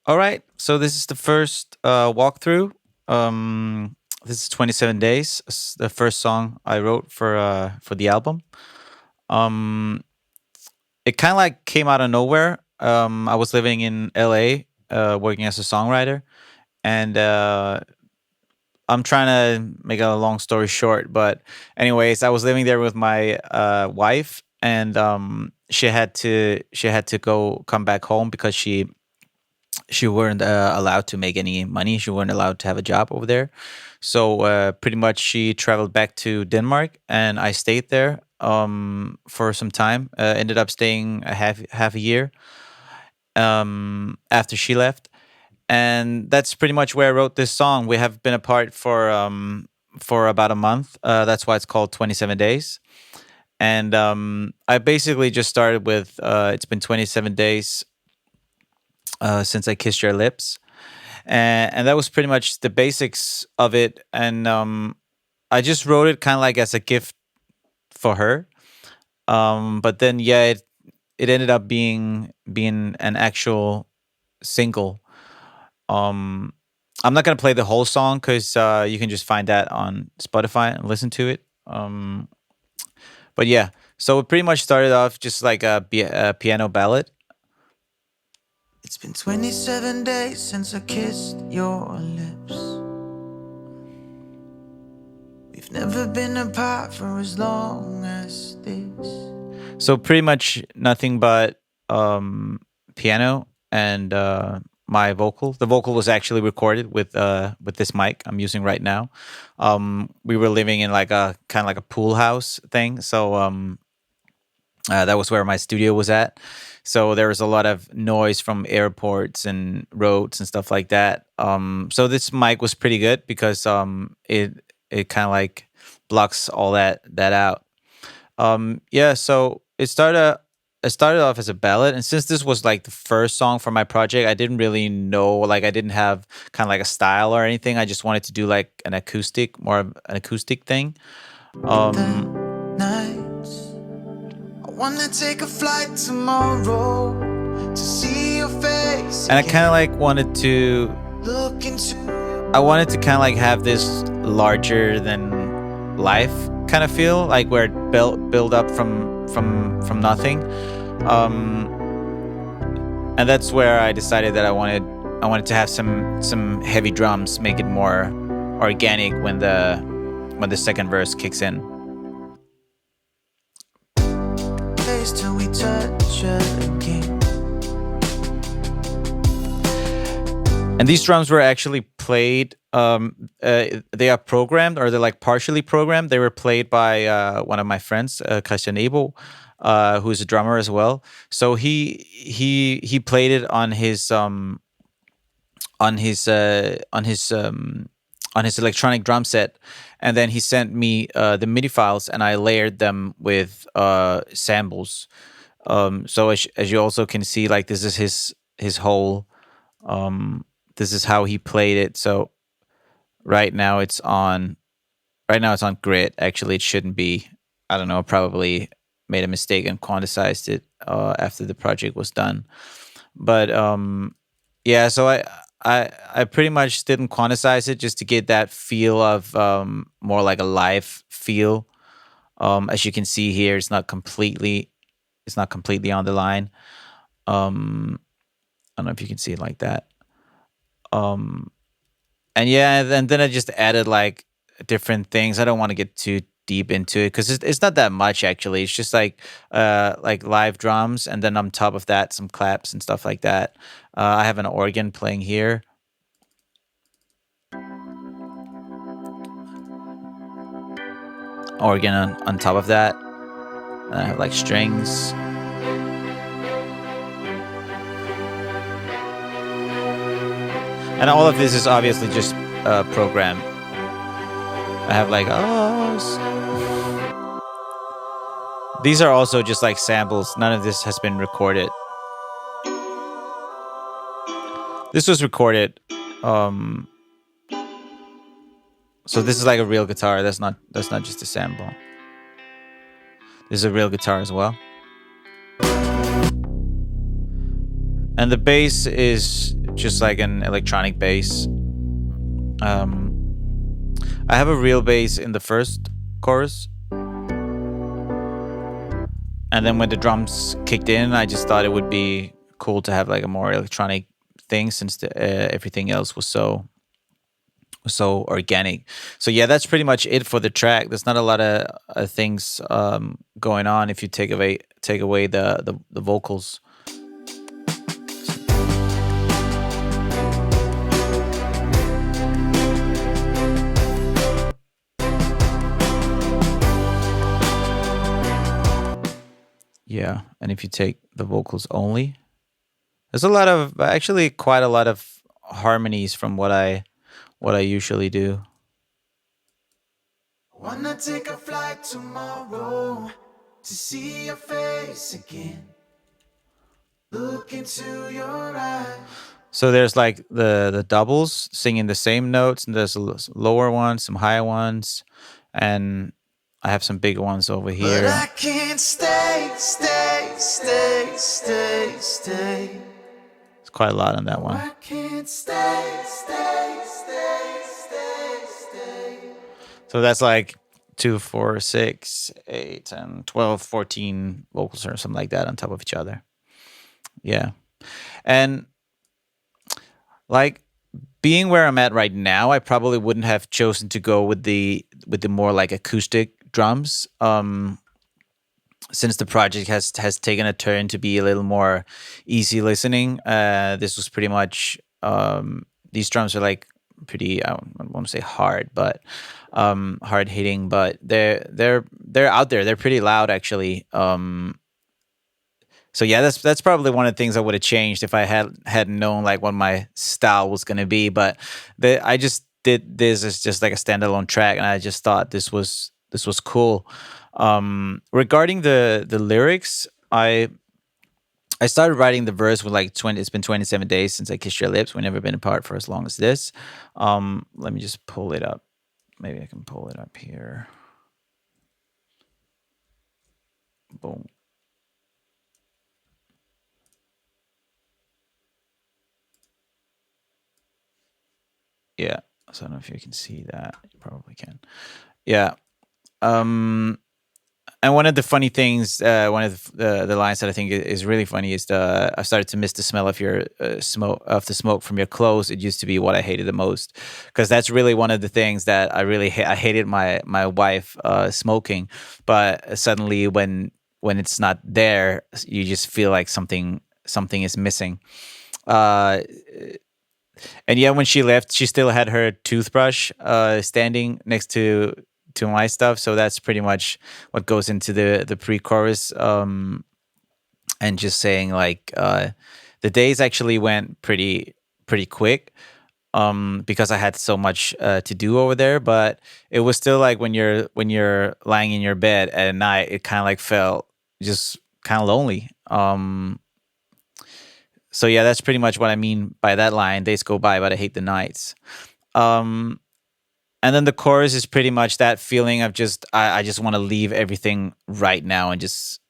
All right. So this is the first walkthrough. This is 27 days. It's the first song I wrote for the album. Um, it kind of like came out of nowhere. I was living in LA, working as a songwriter, and I'm trying to make a long story short. But anyways, I was living there with my wife, and she had to go come back home because she weren't allowed to make any money. She weren't allowed to have a job over there. So pretty much she traveled back to Denmark, and I stayed there for some time. Ended up staying a half a year after she left, and that's pretty much where I wrote this song. We have been apart for about a month. That's why it's called 27 Days. And I basically just started with it's been 27 days since I kissed your lips, and that was pretty much the basics of it. And I just wrote it kind of like as a gift for her. But then, yeah, it ended up being an actual single. Um, I'm not gonna play the whole song because you can just find that on Spotify and listen to it. But yeah, so it pretty much started off just like a piano ballad. It's been 27 days since I kissed your lips. We've never been apart for as long as this. So pretty much nothing but piano and my vocal. The vocal was actually recorded with this mic I'm using right now. We were living in like a kind of like a pool house thing, so that was where my studio was at. So there was a lot of noise from airports and roads and stuff like that. So this mic was pretty good because it kind of like blocks all that out. Yeah, so it started off as a ballad, and since this was like the first song for my project, I didn't really know, like I didn't have kind of like a style or anything. I just wanted to do like an acoustic, more of an acoustic thing. The Um, nights I wanna take a flight tomorrow to see your face and I kind of again. like wanted to, Look into I wanted to kind of like have this larger than life kind of feel, like where it build up from nothing. Um, and that's where I decided that I wanted to have some heavy drums, make it more organic when the second verse kicks in. place till we touch again. And these drums were actually played. They are programmed, or they're like partially programmed. They were played by one of my friends, Christian Abel, who's a drummer as well. So he played it on his uh, on his um, on his electronic drum set, and then he sent me the MIDI files, and I layered them with samples. So as you also can see, like this is his whole. Um, this is how he played it. So right now it's on. Right now it's on grid. Actually, it shouldn't be. I don't know. Probably made a mistake and quantized it after the project was done. But yeah, so I pretty much didn't quantize it just to get that feel of more like a live feel. As you can see here, it's not completely on the line. Um, I don't know if you can see it like that. Um, and yeah, and then I just added like different things. I don't want to get too deep into it because it's not that much actually. It's just like live drums, and then on top of that, some claps and stuff like that. I have an organ playing here. Organ on top of that. And I have like strings. And all of this is obviously just programmed. I have like, these are also just like samples. None of this has been recorded. This was recorded. Um, so this is like a real guitar. That's not just a sample. This is a real guitar as well. And the bass is just like an electronic bass. Um, I have a real bass in the first chorus, and then when the drums kicked in, I just thought it would be cool to have like a more electronic thing since everything else was so organic. So yeah, that's pretty much it for the track. There's not a lot of things going on if you take away the vocals. Yeah, and if you take the vocals only, there's a lot of actually quite a lot of harmonies from what I usually do. Wanna take a flight tomorrow to see your face again. Look into your eyes. So there's like the doubles singing the same notes, and there's lower ones, some higher ones, and I have some big ones over But here. I can't stay, stay, stay, stay, stay. It's quite a lot on that No, one. I can't stay, stay, stay, stay, stay. So that's like 2, 4, 6, 8, and 12, 14 vocals or something like that on top of each other. Yeah. And like being where I'm at right now, I probably wouldn't have chosen to go with the more like acoustic drums. Since the project has taken a turn to be a little more easy listening, this was pretty much these drums are like pretty. I don't want to say hard, but hard hitting. But they're out there. They're pretty loud actually. So yeah, that's probably one of the things I would have changed if I hadn't known like what my style was gonna be. But I just did this as just like a standalone track, and I just thought this was cool. Regarding the lyrics, I started writing the verse with like 20. It's been 27 days since I kissed your lips. We've never been apart for as long as this. Let me just pull it up. Maybe I can pull it up here. Boom. Yeah. So I don't know if you can see that. You probably can. Yeah. Um, and one of the funny things, one of the lines that I think is really funny is I started to miss the smell of your the smoke from your clothes. It used to be what I hated the most, because that's really one of the things that I hated my wife smoking, but suddenly when it's not there, you just feel like something is missing. Uh, and yeah, when she left, she still had her toothbrush standing next to my stuff. So that's pretty much what goes into the pre-chorus. And just saying like the days actually went pretty quick because I had so much to do over there. But it was still like when you're lying in your bed at night, it kind of like felt just kind of lonely. So yeah, that's pretty much what I mean by that line. Days go by, but I hate the nights. Um, and then the chorus is pretty much that feeling of just I just want to leave everything right now and just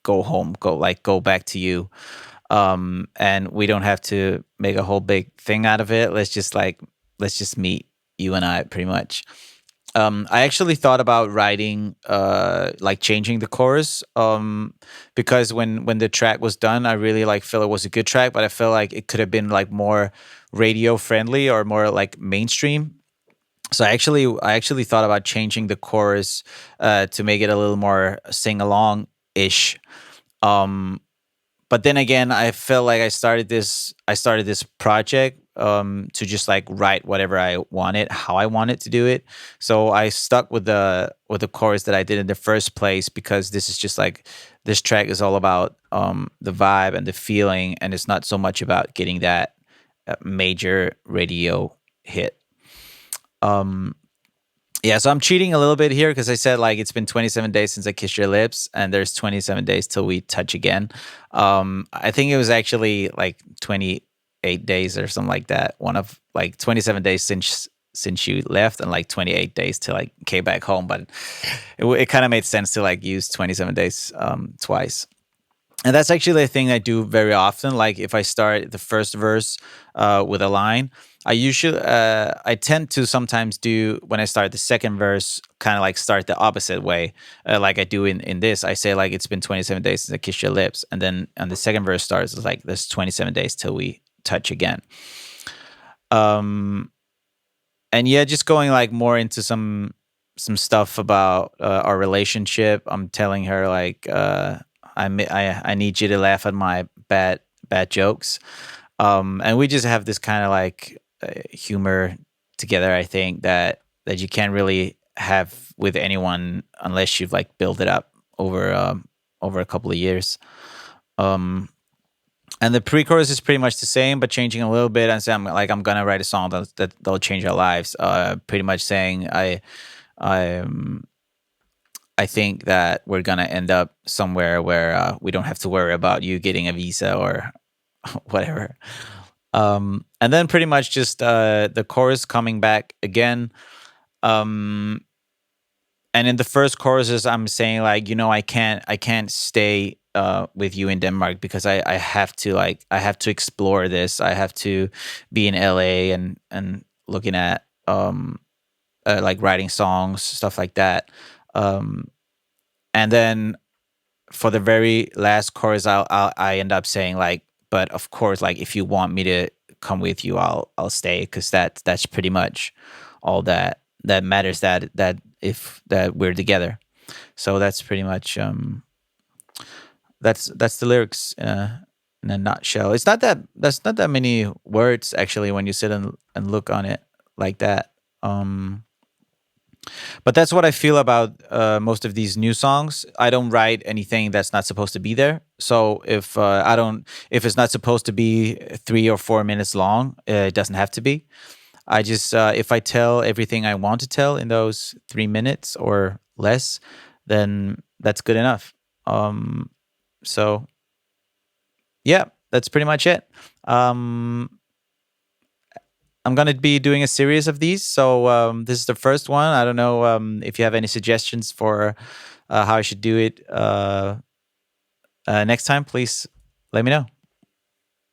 go home, go back to you. And we don't have to make a whole big thing out of it. Let's just meet you and I pretty much. I actually thought about writing, like changing the chorus, because when the track was done, I really like felt it was a good track, but I felt like it could have been like more radio friendly or more like mainstream. So I actually thought about changing the chorus to make it a little more sing along ish. Um, but then again, I felt like I started this project to just like write whatever I wanted, how I wanted to do it. So I stuck with the chorus that I did in the first place, because this is just like this track is all about the vibe and the feeling, and it's not so much about getting that major radio hit. Um, yeah, so I'm cheating a little bit here because I said like it's been 27 days since I kissed your lips, and there's 27 days till we touch again. I think it was actually like 28 days or something like that. One of like 27 days since you left, and like 28 days till I came back home. But it kind of made sense to like use 27 days twice. And that's actually a thing I do very often. Like if I start the first verse with a line, I tend to sometimes do when I start the second verse, kind of like start the opposite way, like I do in this. I say like it's been 27 days since I kissed your lips, and then and the second verse starts it's like there's 27 days till we touch again. Um, and yeah, just going like more into some stuff about our relationship. I'm telling her like I need you to laugh at my bad jokes. And we just have this kind of like humor together. I think that you can't really have with anyone unless you've like built it up over a couple of years. Um, and the pre-chorus is pretty much the same, but changing a little bit. And say I'm gonna write a song that'll change our lives. Pretty much saying I I think that we're gonna end up somewhere where we don't have to worry about you getting a visa or whatever. And then pretty much just the chorus coming back again. Um, and in the first choruses, I'm saying like, I can't stay with you in Denmark because I have to I have to explore this. I have to be in LA and looking at like writing songs, stuff like that. Um, and then for the very last chorus, I end up saying like, but of course, like if you want me to come with you, I'll stay because that's pretty much all that matters. That if that we're together, so that's pretty much that's the lyrics in a nutshell. It's not that that's not that many words actually when you sit and look on it like that. But that's what I feel about most of these new songs. I don't write anything that's not supposed to be there. So if it's not supposed to be 3 or 4 minutes long, it doesn't have to be. I just if I tell everything I want to tell in those 3 minutes or less, then that's good enough. Um, so yeah, that's pretty much it. Um, I'm gonna be doing a series of these. So this is the first one. I don't know if you have any suggestions for how I should do it next time. Please let me know.